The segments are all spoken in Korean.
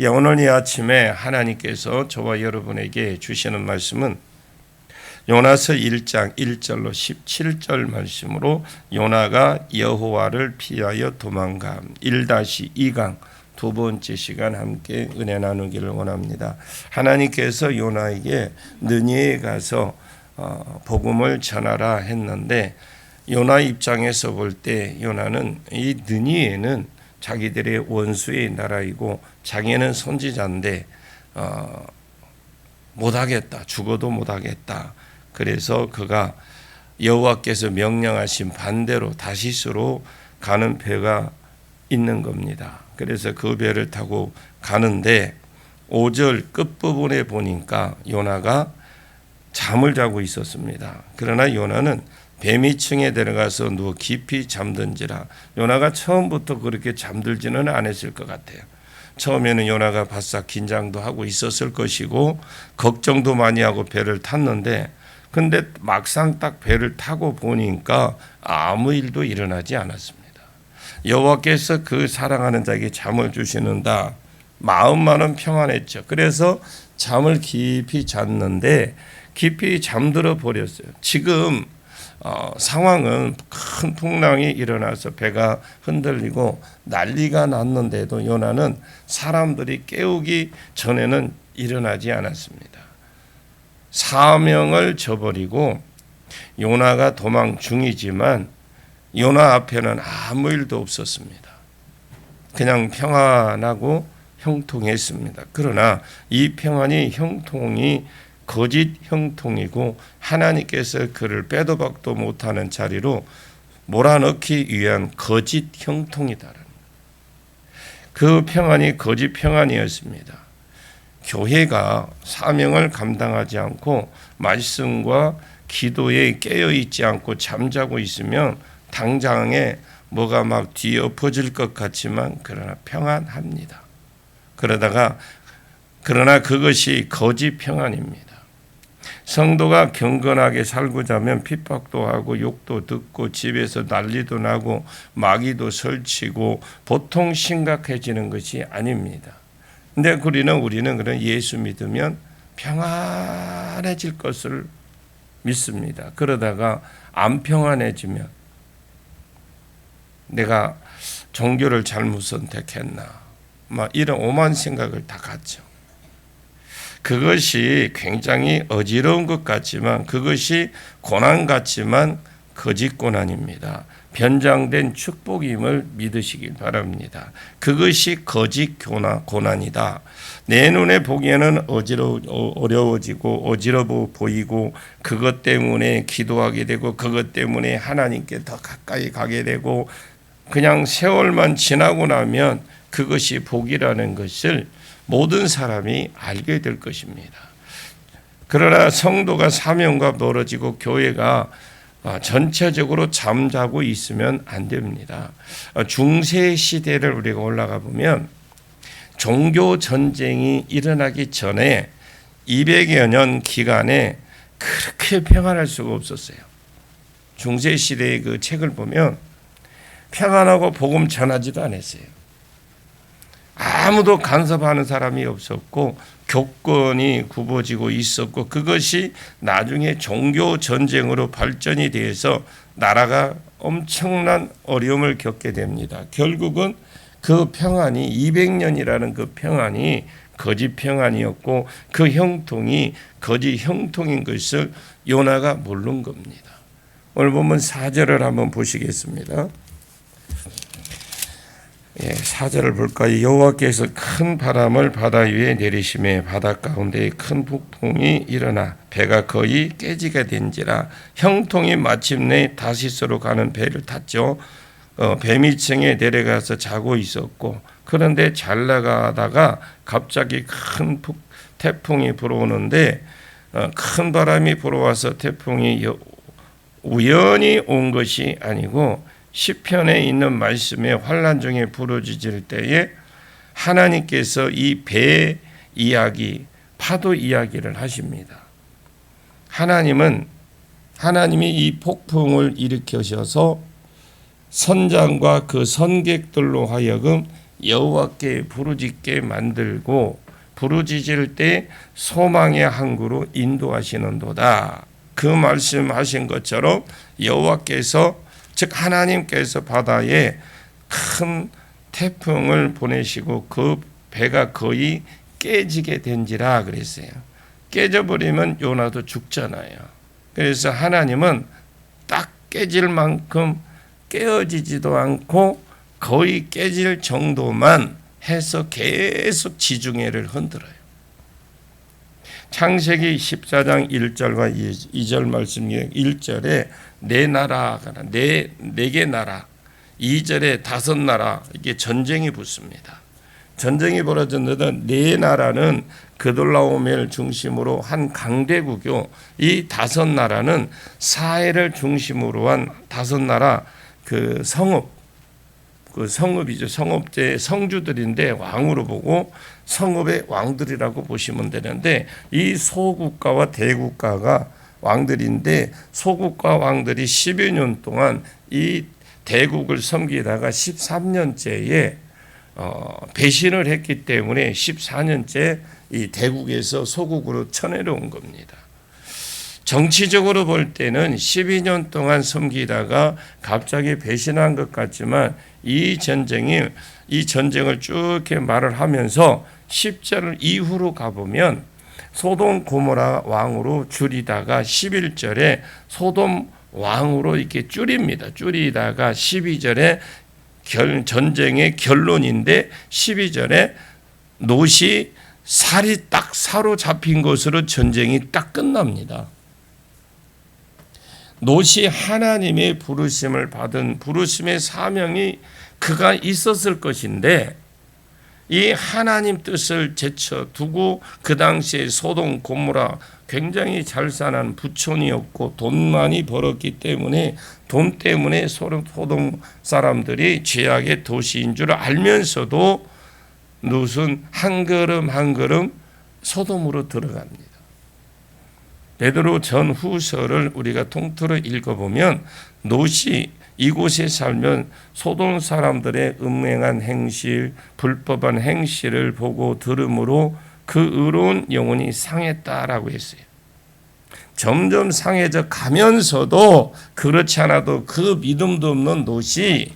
오늘 이 아침에 하나님께서 저와 여러분에게 주시는 말씀은 요나서 1장 1절로 17절 말씀으로 요나가 여호와를 피하여 도망감 1-2강 두 번째 시간 함께 은혜 나누기를 원합니다. 하나님께서 요나에게 느니에 가서 복음을 전하라 했는데 요나 입장에서 볼 때 요나는 이 느니에는 자기들의 원수의 나라이고 자기는 선지자인데 못하겠다, 죽어도 못하겠다. 그래서 그가 여호와께서 명령하신 반대로 다시스로 가는 배가 있는 겁니다. 그래서 그 배를 타고 가는데 5절 끝부분에 보니까 요나가 잠을 자고 있었습니다. 그러나 요나는 배 밑층에 들어가서 누워 깊이 잠든지라. 요나가 처음부터 그렇게 잠들지는 않았을 것 같아요. 처음에는 요나가 바싹 긴장도 하고 있었을 것이고 걱정도 많이 하고 배를 탔는데 근데 막상 딱 배를 타고 보니까 아무 일도 일어나지 않았습니다. 여호와께서 그 사랑하는 자에게 잠을 주시는다. 마음만은 평안했죠. 그래서 잠을 깊이 잤는데 깊이 잠들어 버렸어요. 지금 상황은 큰 풍랑이 일어나서 배가 흔들리고 난리가 났는데도 요나는 사람들이 깨우기 전에는 일어나지 않았습니다. 사명을 저버리고 요나가 도망 중이지만 요나 앞에는 아무 일도 없었습니다. 그냥 평안하고 형통했습니다. 그러나 이 평안이 형통이 거짓 형통이고 하나님께서 그를 빼도 박도 못하는 자리로 몰아넣기 위한 거짓 형통이다라는 그 평안이 거짓 평안이었습니다. 교회가 사명을 감당하지 않고 말씀과 기도에 깨어있지 않고 잠자고 있으면 당장에 뭐가 막 뒤엎어질 것 같지만 그러나 평안합니다. 그러나 그것이 거짓 평안입니다. 성도가 경건하게 살고자 하면 핍박도 하고 욕도 듣고 집에서 난리도 나고 마귀도 설치고 보통 심각해지는 것이 아닙니다. 근데 우리는 그런 예수 믿으면 평안해질 것을 믿습니다. 그러다가 안 평안해지면 내가 종교를 잘못 선택했나 막 이런 오만 생각을 다 갖죠. 그것이 굉장히 어지러운 것 같지만 그것이 고난 같지만 거짓 고난입니다. 변장된 축복임을 믿으시길 바랍니다. 그것이 거짓 고난이다. 내 눈에 보기에는 어려워지고 어지러워 보이고 그것 때문에 기도하게 되고 그것 때문에 하나님께 더 가까이 가게 되고 그냥 세월만 지나고 나면 그것이 복이라는 것을 모든 사람이 알게 될 것입니다. 그러나 성도가 사명과 멀어지고 교회가 전체적으로 잠자고 있으면 안 됩니다. 중세 시대를 우리가 올라가 보면 종교 전쟁이 일어나기 전에 200여 년 기간에 그렇게 평안할 수가 없었어요. 중세 시대의 그 책을 보면 평안하고 복음 전하지도 않았어요. 아무도 간섭하는 사람이 없었고 교권이 굽어지고 있었고 그것이 나중에 종교 전쟁으로 발전이 돼서 나라가 엄청난 어려움을 겪게 됩니다. 결국은 그 평안이 200년이라는 그 평안이 거짓 평안이었고 그 형통이 거짓 형통인 것을 요나가 모른 겁니다. 오늘 보면 4절을 한번 보시겠습니다. 4절을 볼까요? 여호와께서 큰 바람을 바다 위에 내리심에 바다 가운데 큰 북풍이 일어나 배가 거의 깨지게 된지라 형통이 마침내 다시스로 가는 배를 탔죠. 배 밑층에 내려가서 자고 있었고 그런데 잘 나가다가 갑자기 큰 태풍이 불어오는데 큰 바람이 불어와서 태풍이 우연히 온 것이 아니고 시편에 있는 말씀에 환난 중에 부르짖을 때에 하나님께서 이 배 이야기, 파도 이야기를 하십니다. 하나님이 이 폭풍을 일으키셔서 선장과 그 선객들로 하여금 여호와께 부르짖게 만들고 부르짖을 때 소망의 항구로 인도하시는도다. 그 말씀하신 것처럼 여호와께서 즉 하나님께서 바다에 큰 태풍을 보내시고 그 배가 거의 깨지게 된지라 그랬어요. 깨져버리면 요나도 죽잖아요. 그래서 하나님은 딱 깨질 만큼 깨어지지도 않고 거의 깨질 정도만 해서 계속 지중해를 흔들어요. 창세기 14장 1절과 2절 말씀 중에 1절에 네 나라가 네 개 나라, 2절에 5나라 이게 전쟁이 붙습니다. 전쟁이 벌어졌는데 네 나라는 그돌라오멜 중심으로 한 강대국이요. 이 5나라는 사해를 중심으로 한 5나라 그 성읍이죠. 성읍제 성주들인데 왕으로 보고 성읍의 왕들이라고 보시면 되는데 이 소국가와 대국가가 왕들인데 소국가 왕들이 10여 년 동안 이 대국을 섬기다가 13년째에 배신을 했기 때문에 14년째 이 대국에서 소국으로 쳐내려온 겁니다. 정치적으로 볼 때는 12년 동안 섬기다가 갑자기 배신한 것 같지만 이 전쟁을 쭉 이렇게 말을 하면서 10절 이후로 가보면 소돔 고모라 왕으로 줄이다가 11절에 소돔 왕으로 이렇게 줄입니다. 줄이다가 12절에 전쟁의 결론인데 12절에 롯이 살이 딱 사로잡힌 것으로 전쟁이 딱 끝납니다. 롯이 하나님의 부르심을 받은 부르심의 사명이 그가 있었을 것인데 이 하나님 뜻을 제쳐두고 그 당시에 소돔 고모라 굉장히 잘 사는 부촌이었고 돈 많이 벌었기 때문에 돈 때문에 소돔 사람들이 죄악의 도시인 줄 알면서도 롯은 한 걸음 한 걸음 소돔으로 들어갑니다. 베드로 전후서를 우리가 통틀어 읽어보면 롯이 이곳에 살면 소돔 사람들의 음행한 행실, 불법한 행실을 보고 들음으로 그 의로운 영혼이 상했다라고 했어요. 점점 상해져 가면서도 그렇지 않아도 그 믿음도 없는 롯이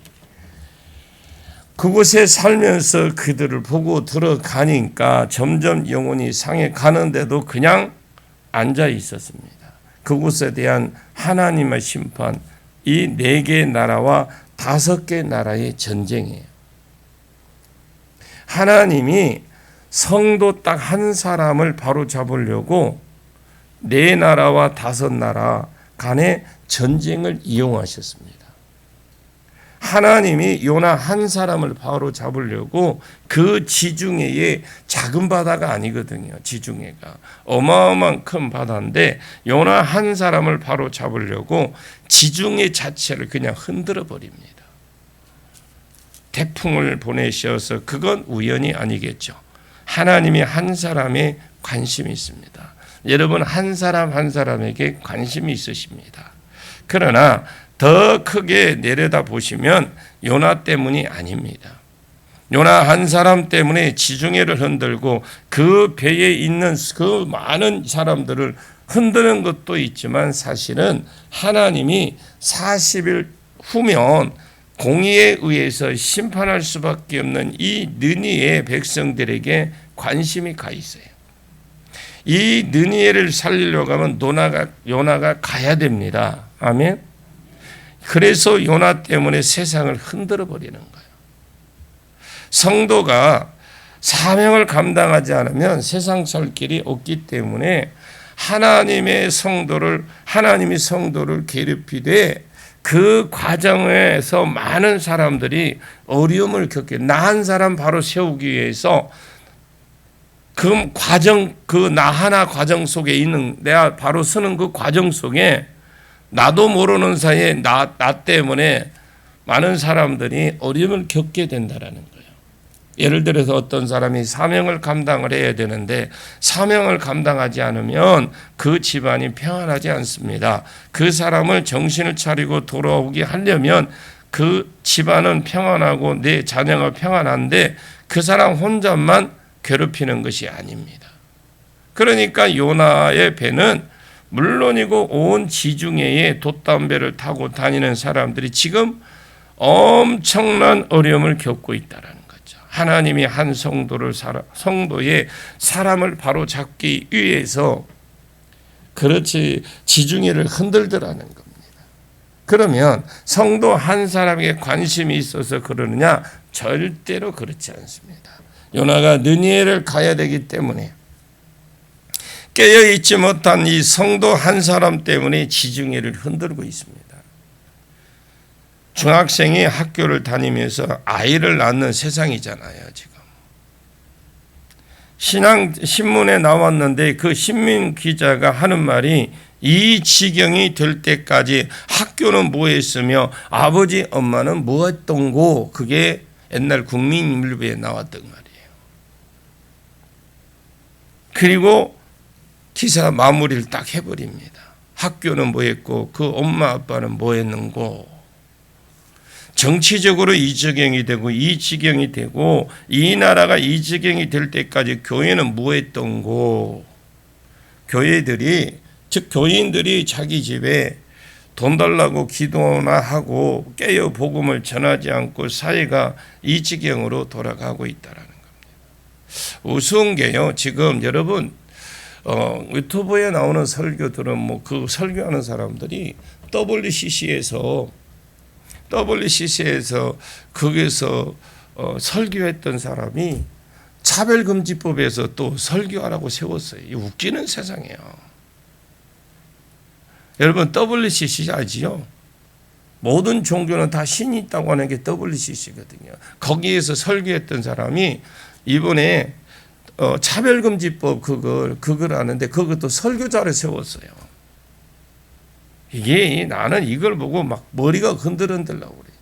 그곳에 살면서 그들을 보고 들어가니까 점점 영혼이 상해 가는데도 그냥 앉아 있었습니다. 그곳에 대한 하나님의 심판, 이 4개 나라와 5개 나라의 전쟁이에요. 하나님이 성도 딱 한 사람을 바로 잡으려고 4나라와 5나라 간의 전쟁을 이용하셨습니다. 하나님이 요나 한 사람을 바로 잡으려고 그 지중해의 작은 바다가 아니거든요. 지중해가 어마어마한 큰 바다인데 요나 한 사람을 바로 잡으려고 지중해 자체를 그냥 흔들어 버립니다. 태풍을 보내셔서 그건 우연이 아니겠죠. 하나님이 한 사람에 관심이 있습니다. 여러분 한 사람 한 사람에게 관심이 있으십니다. 그러나 더 크게 내려다 보시면 요나 때문이 아닙니다. 요나 한 사람 때문에 지중해를 흔들고 그 배에 있는 그 많은 사람들을 흔드는 것도 있지만 사실은 하나님이 40일 후면 공의에 의해서 심판할 수밖에 없는 이 느니의 백성들에게 관심이 가 있어요. 이 느니에를 살리려고 하면 요나가 가야 됩니다. 아멘. 그래서 요나 때문에 세상을 흔들어 버리는 거예요. 성도가 사명을 감당하지 않으면 세상 살 길이 없기 때문에 하나님이 성도를 괴롭히되 그 과정에서 많은 사람들이 어려움을 겪게 나 한 사람 바로 세우기 위해서 그 과정, 그 나 하나 과정 속에 있는 내가 바로 서는 그 과정 속에 나도 모르는 사이에 나 때문에 많은 사람들이 어려움을 겪게 된다라는 거예요. 예를 들어서 어떤 사람이 사명을 감당을 해야 되는데 사명을 감당하지 않으면 그 집안이 평안하지 않습니다. 그 사람을 정신을 차리고 돌아오게 하려면 그 집안은 평안하고 내 자녀가 평안한데 그 사람 혼자만 괴롭히는 것이 아닙니다. 그러니까 요나의 배는 물론이고 온 지중해에 돛담배를 타고 다니는 사람들이 지금 엄청난 어려움을 겪고 있다는 거죠. 하나님이 한 성도의 사람을 바로 잡기 위해서 그렇지 지중해를 흔들더라는 겁니다. 그러면 성도 한 사람에게 관심이 있어서 그러느냐? 절대로 그렇지 않습니다. 요나가 느니에를 가야 되기 때문에 깨어있지 못한 이 성도 한 사람 때문에 지중해를 흔들고 있습니다. 중학생이 학교를 다니면서 아이를 낳는 세상이잖아요, 지금. 신문에 나왔는데 그 신문 기자가 하는 말이 이 지경이 될 때까지 학교는 뭐 했으며 아버지 엄마는 뭐 했던고, 그게 옛날 국민일보에 나왔던 말이에요. 그리고 기사 마무리를 딱 해버립니다. 학교는 뭐 했고 그 엄마 아빠는 뭐 했는고. 정치적으로 이 지경이 되고 이 지경이 되고 이 나라가 이 지경이 될 때까지 교회는 뭐 했던고. 교회들이, 즉 교인들이 자기 집에 돈 달라고 기도나 하고 깨어 복음을 전하지 않고 사회가 이 지경으로 돌아가고 있다는 겁니다. 우스운 게요, 지금 여러분 유튜브에 나오는 설교들은 뭐 그 설교하는 사람들이 WCC에서 거기서 설교했던 사람이 차별금지법에서 또 설교하라고 세웠어요. 이 웃기는 세상이에요. 여러분 WCC 알지요? 모든 종교는 다 신이 있다고 하는 게 WCC거든요. 거기에서 설교했던 사람이 이번에 차별금지법 그걸 하는데 그것도 설교자를 세웠어요. 이게 나는 이걸 보고 막 머리가 흔들흔들라고 그래.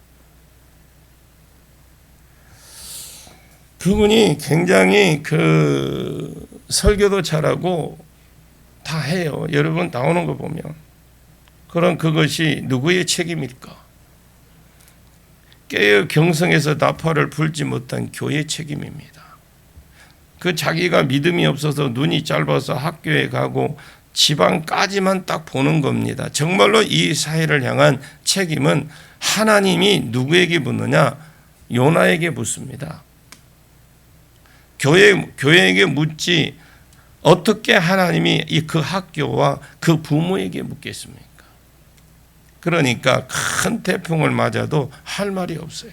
그분이 굉장히 그 설교도 잘하고 다 해요. 여러분 나오는 거 보면. 그럼 그것이 누구의 책임일까? 깨어 경성에서 나팔을 불지 못한 교회의 책임입니다. 그 자기가 믿음이 없어서 눈이 짧아서 학교에 가고 지방까지만 딱 보는 겁니다. 정말로 이 사회를 향한 책임은 하나님이 누구에게 묻느냐? 요나에게 묻습니다. 교회에게 묻지 어떻게 하나님이 그 학교와 그 부모에게 묻겠습니까? 그러니까 큰 태풍을 맞아도 할 말이 없어요.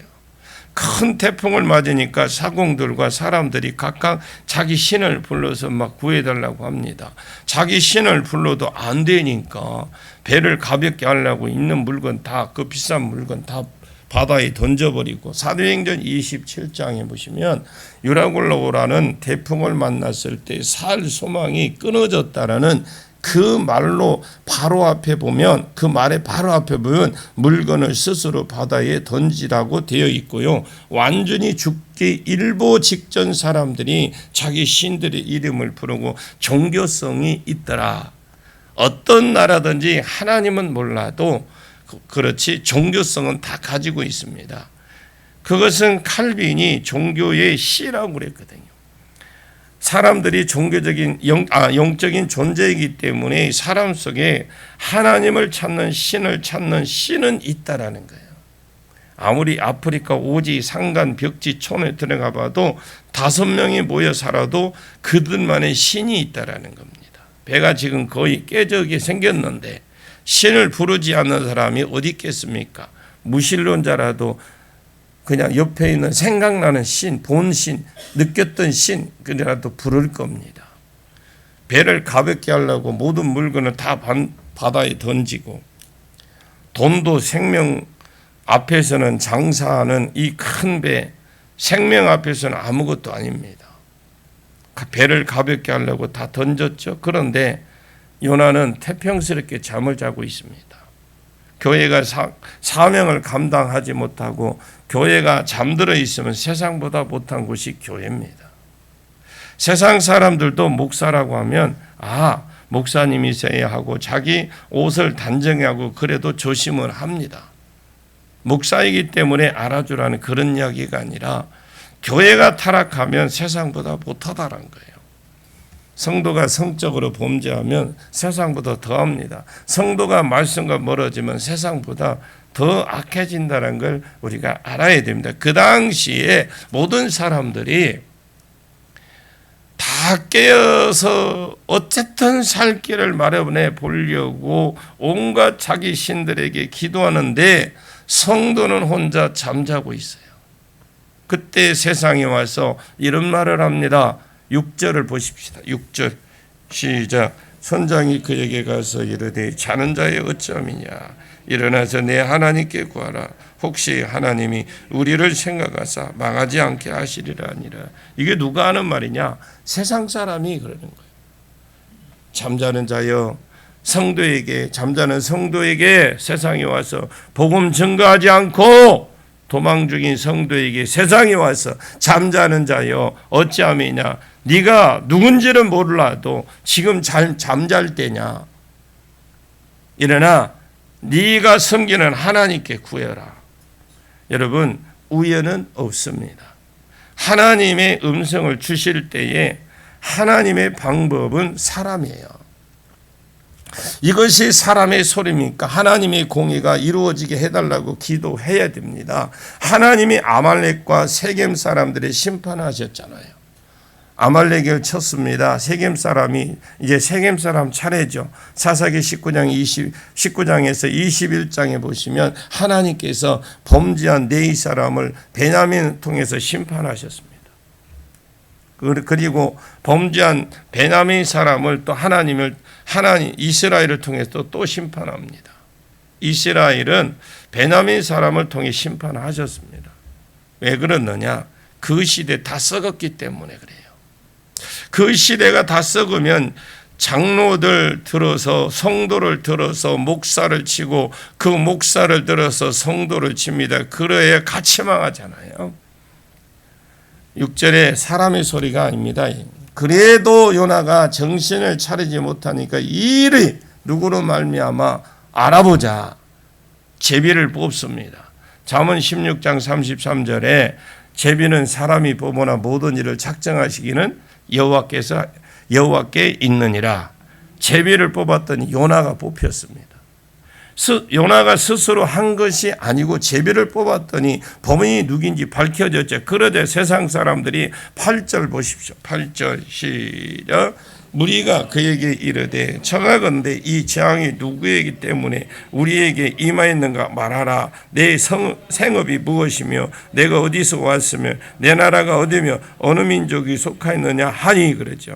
큰 태풍을 맞으니까 사공들과 사람들이 각각 자기 신을 불러서 막 구해달라고 합니다. 자기 신을 불러도 안 되니까 배를 가볍게 하려고 있는 물건 다, 그 비싼 물건 다 바다에 던져버리고, 사도행전 27장에 보시면 유라굴로라는 태풍을 만났을 때 살 소망이 끊어졌다라는 그 말로 바로 앞에 보면, 그 말의 바로 앞에 보면 물건을 스스로 바다에 던지라고 되어 있고요. 완전히 죽기 일보 직전 사람들이 자기 신들의 이름을 부르고 종교성이 있더라. 어떤 나라든지 하나님은 몰라도 그렇지 종교성은 다 가지고 있습니다. 그것은 칼빈이 종교의 씨라고 그랬거든요. 사람들이 종교적인 영적인 존재이기 때문에 사람 속에 하나님을 찾는 신을 찾는 신은 있다라는 거예요. 아무리 아프리카 오지 산간 벽지 촌에 들어가 봐도 5명이 모여 살아도 그들만의 신이 있다라는 겁니다. 배가 지금 거의 깨져게 생겼는데 신을 부르지 않는 사람이 어디 있겠습니까? 무신론자라도 그냥 옆에 있는 생각나는 신, 본신, 느꼈던 신 그라도 부를 겁니다. 배를 가볍게 하려고 모든 물건을 다 바다에 던지고, 돈도 생명 앞에서는, 장사하는 이 큰 배, 생명 앞에서는 아무것도 아닙니다. 배를 가볍게 하려고 다 던졌죠. 그런데 요나는 태평스럽게 잠을 자고 있습니다. 교회가 사명을 감당하지 못하고 교회가 잠들어 있으면 세상보다 못한 곳이 교회입니다. 세상 사람들도 목사라고 하면 목사님이셔야 하고 자기 옷을 단정하고 그래도 조심을 합니다. 목사이기 때문에 알아주라는 그런 이야기가 아니라 교회가 타락하면 세상보다 못하다는 거예요. 성도가 성적으로 범죄하면 세상보다 더합니다. 성도가 말씀과 멀어지면 세상보다 더 악해진다는 걸 우리가 알아야 됩니다. 그 당시에 모든 사람들이 다 깨어서 어쨌든 살 길을 마련해 보려고 온갖 자기 신들에게 기도하는데 성도는 혼자 잠자고 있어요. 그때 세상에 와서 이런 말을 합니다. 6절을 보십시다. 6절 시작. 선장이 그에게 가서 이르되 자는 자의 어찌함이냐. 일어나서 내 하나님께 구하라. 혹시 하나님이 우리를 생각하사 망하지 않게 하시리라 하니라. 이게 누가 하는 말이냐? 세상 사람이 그러는 거예요. 잠자는 자여, 성도에게, 잠자는 성도에게 세상에 와서 복음 증거하지 않고 도망 중인 성도에게 세상에 와서 잠자는 자여 어찌함이냐. 네가 누군지는 몰라도 지금 잠잘 때냐. 일어나 네가 섬기는 하나님께 구해라. 여러분, 우연은 없습니다. 하나님의 음성을 주실 때에 하나님의 방법은 사람이에요. 이것이 사람의 소리입니까? 하나님의 공의가 이루어지게 해달라고 기도해야 됩니다. 하나님이 아말렉과 세겜 사람들의 심판하셨잖아요. 아말렉을 쳤습니다. 세겜 사람이 이제 세겜 사람 차례죠. 사사기 19장에서 21장에 보시면 하나님께서 범죄한 네 사람을 베냐민을 통해서 심판하셨습니다. 그리고 범죄한 베냐민 사람을 또 하나님 이스라엘을 통해서 또 심판합니다. 이스라엘은 베냐민 사람을 통해 심판하셨습니다. 왜 그러느냐? 그 시대 다 썩었기 때문에 그래요. 그 시대가 다 썩으면 장로들 들어서 성도를 들어서 목사를 치고 그 목사를 들어서 성도를 칩니다. 그래야 같이 망하잖아요. 6절에 사람의 소리가 아닙니다. 그래도 요나가 정신을 차리지 못하니까 이리 누구로 말미암아 알아보자. 제비를 뽑습니다. 잠언 16장 33절에 제비는 사람이 뽑으나 모든 일을 작정하시기는 여호와께 있느니라. 제비를 뽑았더니 요나가 뽑혔습니다. 요나가 스스로 한 것이 아니고 제비를 뽑았더니 범인이 누구인지 밝혀졌죠. 그러자 세상 사람들이 8절 보십시오. 8절 시작. 무리가 그에게 이르되 청하건대 이 재앙이 누구이기 때문에 우리에게 임하였는가 말하라. 내 생업이 무엇이며 내가 어디서 왔으며 내 나라가 어디며 어느 민족이 속하였느냐 하니 그러죠.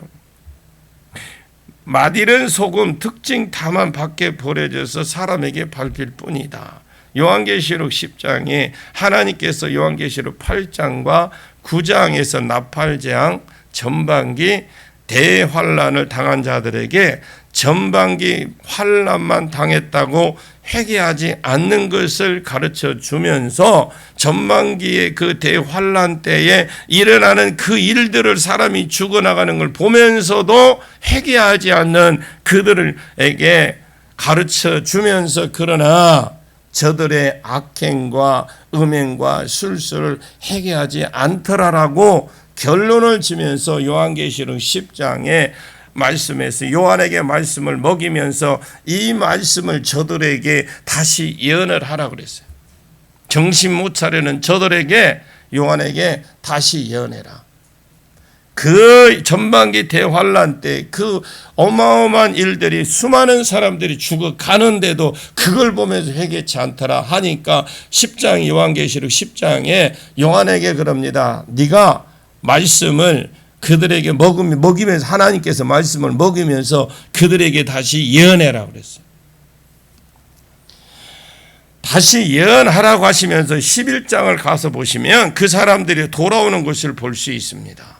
마딜은 소금 특징 다만 밖에 버려져서 사람에게 밟힐 뿐이다. 요한계시록 10장에 하나님께서 요한계시록 8장과 9장에서 나팔재앙 전반기 대환란을 당한 자들에게 전반기 환란만 당했다고 회개하지 않는 것을 가르쳐 주면서 전반기의 그 대환란 때에 일어나는 그 일들을 사람이 죽어나가는 걸 보면서도 회개하지 않는 그들에게 가르쳐 주면서 그러나 저들의 악행과 음행과 술수를 회개하지 않더라라고 결론을 지면서 요한계시록 10장에 말씀에서 요한에게 말씀을 먹이면서 이 말씀을 저들에게 다시 예언을 하라고 그랬어요. 정신 못 차리는 저들에게 요한에게 다시 예언해라. 그 전반기 대환란 때 그 어마어마한 일들이 수많은 사람들이 죽어가는데도 그걸 보면서 회개치 않더라 하니까 10장 요한계시록 10장에 요한에게 그럽니다. 네가 말씀을 그들에게 먹이면서 하나님께서 말씀을 먹이면서 그들에게 다시 예언해라 그랬어요. 다시 예언하라고 하시면서 11장을 가서 보시면 그 사람들이 돌아오는 것을 볼 수 있습니다.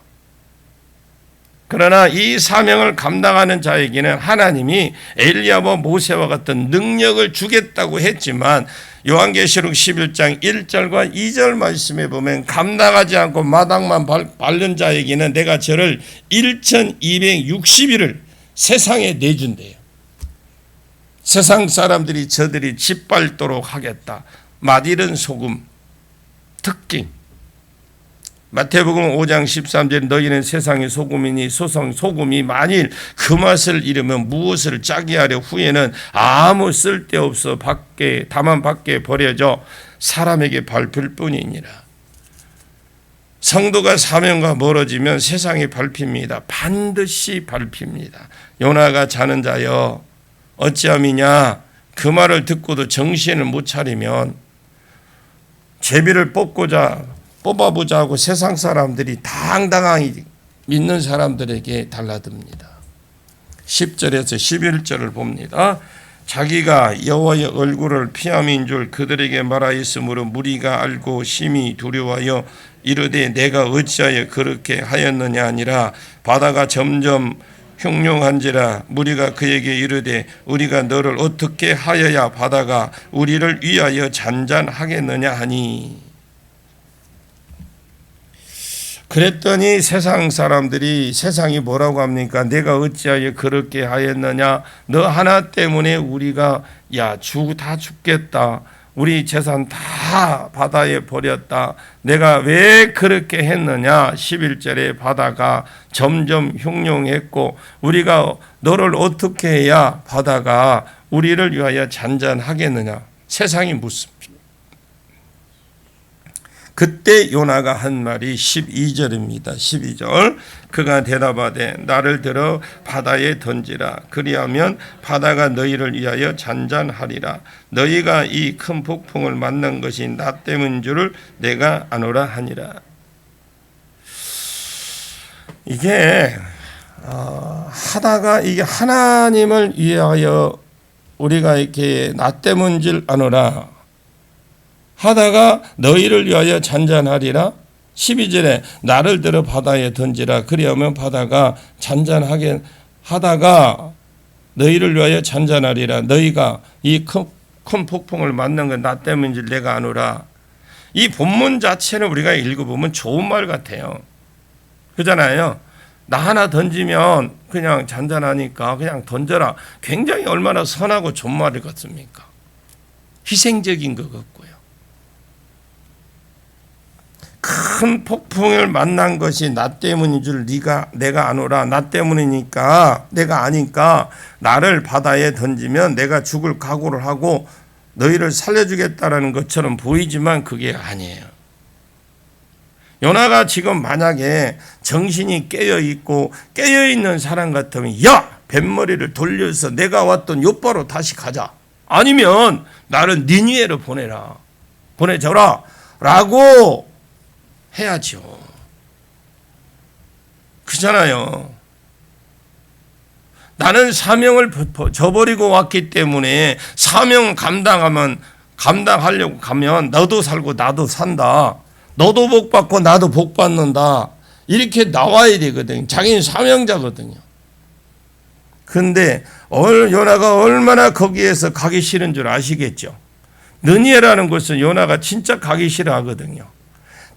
그러나 이 사명을 감당하는 자에게는 하나님이 엘리야와 모세와 같은 능력을 주겠다고 했지만 요한계시록 11장 1절과 2절 말씀에 보면 감당하지 않고 마당만 밟는 자에게는 내가 저를 1260일을 세상에 내준대요. 세상 사람들이 저들이 짓밟도록 하겠다. 맛있는 소금, 특징. 마태복음 5장 13절 너희는 세상의 소금이니 소금이 만일 그 맛을 잃으면 무엇을 짜게 하려 후에는 아무 쓸데없어 다만 밖에 버려져 사람에게 밟힐 뿐이니라. 성도가 사명과 멀어지면 세상이 밟힙니다. 반드시 밟힙니다. 요나가 자는 자여 어찌함이냐. 그 말을 듣고도 정신을 못 차리면 제비를 뽑아보자 하고 세상 사람들이 당당하게 믿는 사람들에게 달라듭니다. 10절에서 11절을 봅니다. 자기가 여호와의 얼굴을 피함인 줄 그들에게 말하였으므로 무리가 알고 심히 두려워하여 이르되 내가 어찌하여 그렇게 하였느냐 아니라 바다가 점점 흉흉한지라. 무리가 그에게 이르되 우리가 너를 어떻게 하여야 바다가 우리를 위하여 잔잔하겠느냐 하니. 그랬더니 세상 사람들이 세상이 뭐라고 합니까? 내가 어찌하여 그렇게 하였느냐? 너 하나 때문에 우리가 다 죽겠다. 우리 재산 다 바다에 버렸다. 내가 왜 그렇게 했느냐? 11절에 바다가 점점 흉흉했고 우리가 너를 어떻게 해야 바다가 우리를 위하여 잔잔하겠느냐? 세상이 묻습니다. 그때 요나가 한 말이 12절입니다. 12절 그가 대답하되 나를 들어 바다에 던지라. 그리하면 바다가 너희를 위하여 잔잔하리라. 너희가 이 큰 폭풍을 만난 것이 나 때문인 줄을 내가 아노라 하니라. 이게 하다가 이게 하나님을 위하여 우리가 이렇게 나 때문인 줄 아노라 하다가 너희를 위하여 잔잔하리라. 12절에 나를 들어 바다에 던지라. 그리하면 바다가 잔잔하게 하다가 너희를 위하여 잔잔하리라. 너희가 이 큰 폭풍을 만난 건 나 때문인지 내가 아노라. 이 본문 자체는 우리가 읽어보면 좋은 말 같아요. 그렇잖아요. 나 하나 던지면 그냥 잔잔하니까 그냥 던져라. 굉장히 얼마나 선하고 좋은 말 같습니까? 희생적인 것 같고요. 큰 폭풍을 만난 것이 나 때문인 줄 내가 아노라. 나 때문이니까 내가 아니까 나를 바다에 던지면 내가 죽을 각오를 하고 너희를 살려주겠다라는 것처럼 보이지만 그게 아니에요. 요나가 지금 만약에 정신이 깨어있고 깨어있는 사람 같으면 야! 뱃머리를 돌려서 내가 왔던 요바로 다시 가자. 아니면 나를 니니에로 보내줘라 라고 해야죠. 그잖아요. 나는 사명을 저버리고 왔기 때문에 사명 감당하려고 가면 너도 살고 나도 산다. 너도 복 받고 나도 복 받는다. 이렇게 나와야 되거든요. 자기는 사명자거든요. 근데 요나가 얼마나 거기에서 가기 싫은 줄 아시겠죠? 느니에라는 곳은 요나가 진짜 가기 싫어하거든요.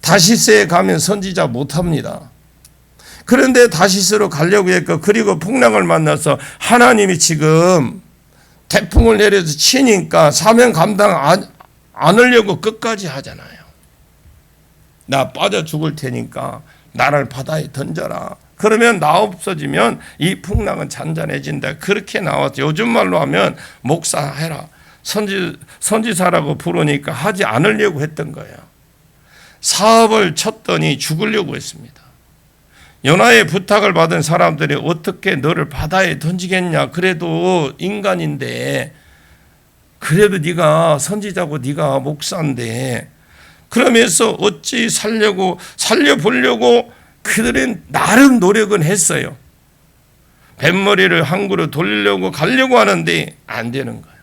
다시스에 가면 선지자 못합니다. 그런데 다시스로 가려고 했고 그리고 풍랑을 만나서 하나님이 지금 태풍을 내려서 치니까 사명 감당 안 하려고 끝까지 하잖아요. 나 빠져 죽을 테니까 나를 바다에 던져라. 그러면 나 없어지면 이 풍랑은 잔잔해진다. 그렇게 나왔죠. 요즘 말로 하면 목사해라. 선지사라고 부르니까 하지 않으려고 했던 거예요. 사업을 쳤더니 죽으려고 했습니다. 요나의 부탁을 받은 사람들이 어떻게 너를 바다에 던지겠냐. 그래도 인간인데 그래도 네가 선지자고 네가 목사인데 그러면서 어찌 살려보려고 그들은 나름 노력은 했어요. 뱃머리를 한 그루 돌리려고 가려고 하는데 안 되는 거예요.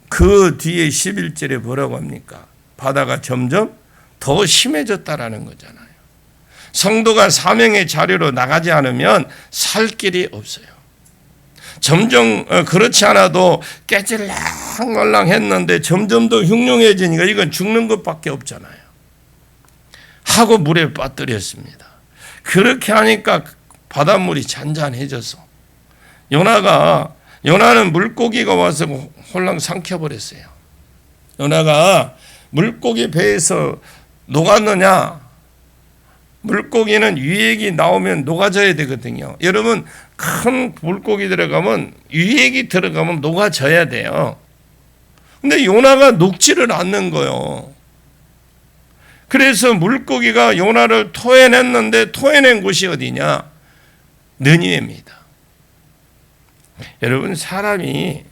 그 뒤에 11절에 뭐라고 합니까? 바다가 점점 더 심해졌다라는 거잖아요. 성도가 사명의 자리로 나가지 않으면 살 길이 없어요. 점점 그렇지 않아도 깨질랑말랑 했는데 점점 더 흉흉해지니까 이건 죽는 것밖에 없잖아요. 하고 물에 빠뜨렸습니다. 그렇게 하니까 바닷물이 잔잔해져서 요나가 요나는 물고기가 와서 홀랑 삼켜버렸어요. 요나가 물고기 배에서 녹았느냐? 물고기는 유액이 나오면 녹아져야 되거든요. 여러분, 큰 물고기 들어가면 유액이 들어가면 녹아져야 돼요. 근데 요나가 녹지를 않는 거예요. 그래서 물고기가 요나를 토해냈는데 토해낸 곳이 어디냐? 느니웨입니다. 여러분, 사람이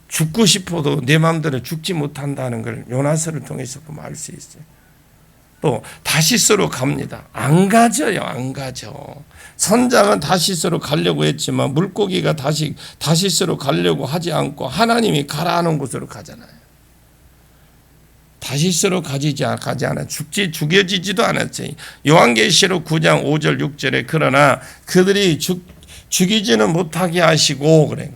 죽고 싶어도 내 마음대로 죽지 못한다는 걸 요나서를 통해서 보면 알 수 있어요. 또 다시스로 갑니다. 안 가져요. 안 가죠. 선장은 다시스로 가려고 했지만 물고기가 다시스로 가려고 하지 않고 하나님이 가라 하는 곳으로 가잖아요. 다시스로 가지 않아 죽여지지도 않았어요. 요한계시록 9장 5절 6절에 그러나 그들이 죽이지는 못하게 하시고 그래.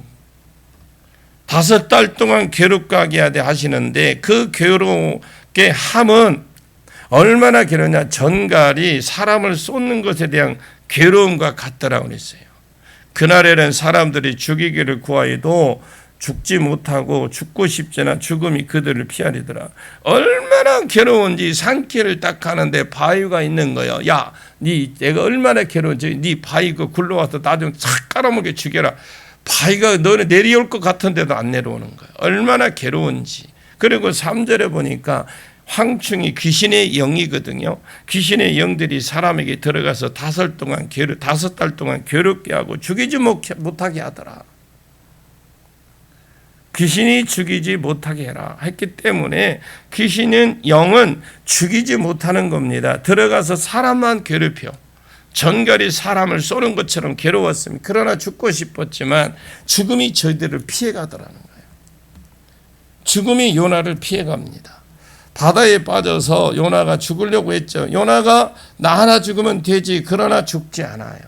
5달 동안 괴롭게 하게 하시는데 그 괴롭게 함은 얼마나 괴롭냐? 전갈이 사람을 쏟는 것에 대한 괴로움과 같더라고 그랬어요. 그날에는 사람들이 죽이기를 구하여도 죽지 못하고 죽고 싶지나 죽음이 그들을 피하리더라. 얼마나 괴로운지 산길을 딱 가는데 바위가 있는 거예요. 야, 내가 얼마나 괴로운지 네 바위 그 굴러와서 나 좀 싹 깔아먹게 죽여라. 바위가 너네 내려올 것 같은데도 안 내려오는 거예요. 얼마나 괴로운지. 그리고 3절에 보니까 황충이 귀신의 영이거든요. 귀신의 영들이 사람에게 들어가서 5달 동안 괴롭게 하고 죽이지 못하게 하더라. 귀신이 죽이지 못하게 해라 했기 때문에 귀신은 영은 죽이지 못하는 겁니다. 들어가서 사람만 괴롭혀. 전갈이 사람을 쏘는 것처럼 괴로웠습니다. 그러나 죽고 싶었지만 죽음이 저희들을 피해가더라는 거예요. 죽음이 요나를 피해갑니다. 바다에 빠져서 요나가 죽으려고 했죠. 요나가 나 하나 죽으면 되지. 그러나 죽지 않아요.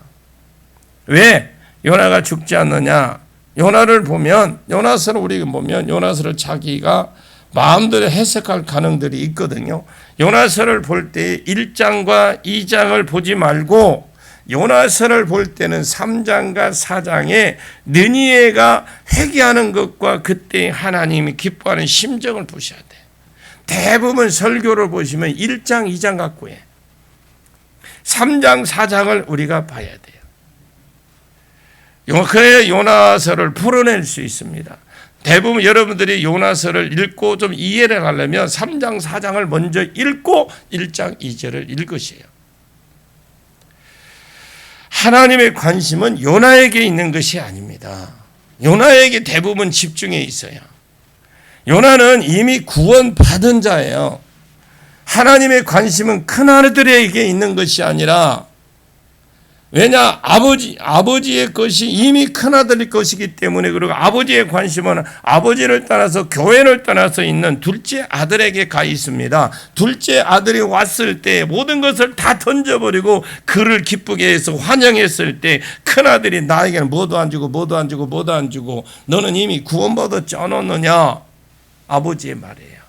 왜 요나가 죽지 않느냐? 요나를 보면 요나서를 우리가 보면 요나서를 자기가 마음대로 해석할 가능들이 있거든요. 요나서를 볼 때 1장과 2장을 보지 말고 요나서를 볼 때는 3장과 4장에 느니웨가 회개하는 것과 그때 하나님이 기뻐하는 심정을 보셔야 돼요. 대부분 설교를 보시면 1장, 2장 갖고 해. 3장, 4장을 우리가 봐야 돼요. 그래야 요나서를 풀어낼 수 있습니다. 대부분 여러분들이 요나서를 읽고 좀 이해를 하려면 3장, 4장을 먼저 읽고 1장, 2절을 읽으세요. 하나님의 관심은 요나에게 있는 것이 아닙니다. 요나에게 대부분 집중해 있어요. 요나는 이미 구원받은 자예요. 하나님의 관심은 큰아들에게 있는 것이 아니라 왜냐? 아버지의 것이 이미 큰아들의 것이기 때문에 그리고 아버지의 관심은 아버지를 떠나서 교회를 떠나서 있는 둘째 아들에게 가 있습니다. 둘째 아들이 왔을 때 모든 것을 다 던져버리고 그를 기쁘게 해서 환영했을 때 큰아들이 나에게는 뭐도 안 주고 너는 이미 구원받았지 않았느냐? 아버지의 말이에요.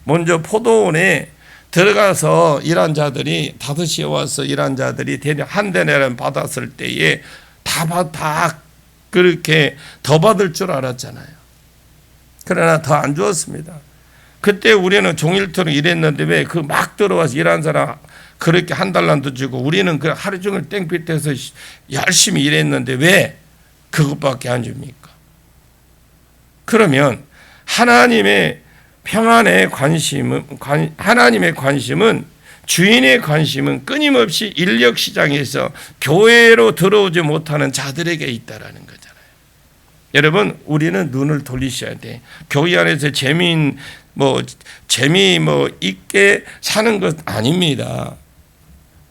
먼저 포도원에 들어가서 일한 자들이 5시에 와서 일한 자들이 대략 한 대내를 받았을 때에 다 그렇게 더 받을 줄 알았잖아요. 그러나 더 안 주었습니다. 그때 우리는 종일토록 일했는데 왜 그 막 들어와서 일한 사람 그렇게 한 달란도 주고 우리는 그 하루 종일 땡볕에서 열심히 일했는데 왜 그것밖에 안 줍니까? 그러면 하나님의 평안의 하나님의 관심은 주인의 관심은 끊임없이 인력 시장에서 교회로 들어오지 못하는 자들에게 있다라는 거잖아요. 여러분, 우리는 눈을 돌리셔야 돼. 교회 안에서 재미 있게 사는 것 아닙니다.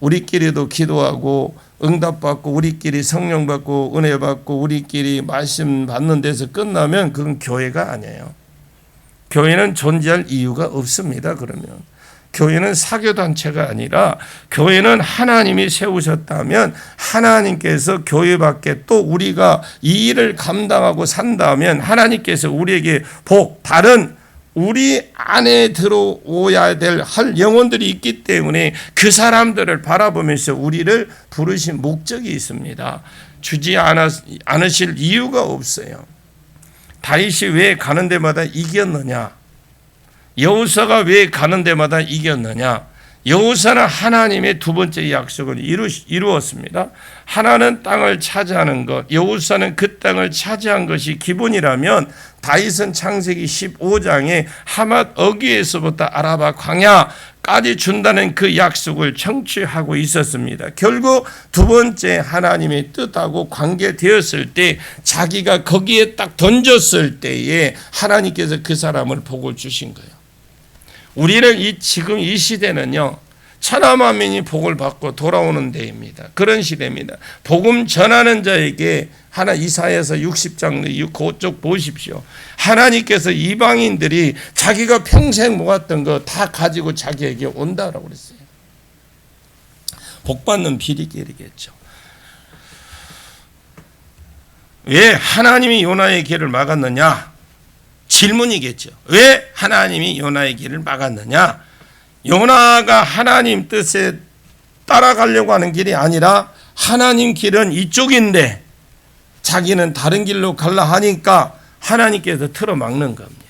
우리끼리도 기도하고 응답받고 우리끼리 성령 받고 은혜 받고 우리끼리 말씀 받는 데서 끝나면 그건 교회가 아니에요. 교회는 존재할 이유가 없습니다. 그러면 교회는 사교단체가 아니라 교회는 하나님이 세우셨다면 하나님께서 교회 밖에 또 우리가 이 일을 감당하고 산다면 하나님께서 우리에게 다른 우리 안에 들어오야 할 영혼들이 있기 때문에 그 사람들을 바라보면서 우리를 부르신 목적이 있습니다. 주지 않으실 이유가 없어요. 다윗이 왜 가는 데마다 이겼느냐? 여호사가 왜 가는 데마다 이겼느냐? 여호사는 하나님의 두 번째 약속을 이루었습니다. 하나는 땅을 차지하는 것, 여호사는 그 땅을 차지한 것이 기본이라면 다윗은 창세기 15장에 하맛 어귀에서부터 아라바 광야까지 준다는 그 약속을 청취하고 있었습니다. 결국 두 번째 하나님의 뜻하고 관계되었을 때 자기가 거기에 딱 던졌을 때에 하나님께서 그 사람을 복을 주신 거예요. 우리는 지금 이 시대는요, 천하만민이 복을 받고 돌아오는 데입니다. 그런 시대입니다. 복음 전하는 자에게 이사야서 60장 그쪽 보십시오. 하나님께서 이방인들이 자기가 평생 모았던 거 다 가지고 자기에게 온다라고 그랬어요. 복 받는 비리길이겠죠. 왜 하나님이 요나의 길을 막았느냐? 질문이겠죠. 왜 하나님이 요나의 길을 막았느냐? 요나가 하나님 뜻에 따라가려고 하는 길이 아니라 하나님 길은 이쪽인데 자기는 다른 길로 갈라 하니까 하나님께서 틀어막는 겁니다.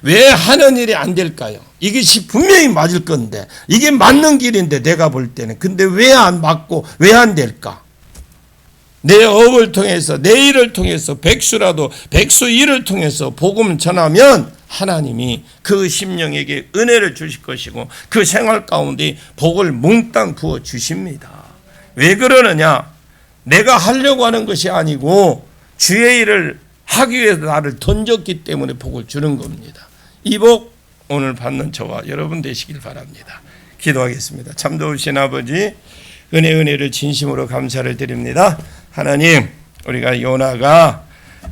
왜 하는 일이 안 될까요? 이것이 분명히 맞을 건데, 이게 맞는 길인데 내가 볼 때는. 근데 왜 안 맞고 왜 안 될까? 내 업을 통해서, 내 일을 통해서, 백수 일을 통해서 복음 전하면 하나님이 그 심령에게 은혜를 주실 것이고 그 생활 가운데 복을 몽땅 부어 주십니다. 왜 그러느냐? 내가 하려고 하는 것이 아니고 주의 일을 하기 위해서 나를 던졌기 때문에 복을 주는 겁니다. 이 복 오늘 받는 저와 여러분 되시길 바랍니다. 기도하겠습니다. 참 좋으신 아버지, 은혜를 진심으로 감사를 드립니다. 하나님, 우리가 요나가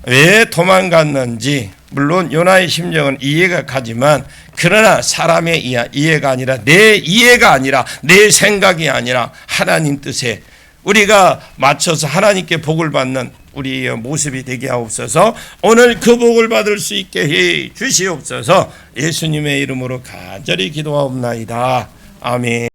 왜 도망갔는지 물론 요나의 심정은 이해가 가지만, 그러나 사람의 이해가 아니라, 내 이해가 아니라, 내 생각이 아니라 하나님 뜻에 우리가 맞춰서 하나님께 복을 받는 우리의 모습이 되게 하옵소서. 오늘 그 복을 받을 수 있게 해 주시옵소서. 예수님의 이름으로 간절히 기도하옵나이다. 아멘.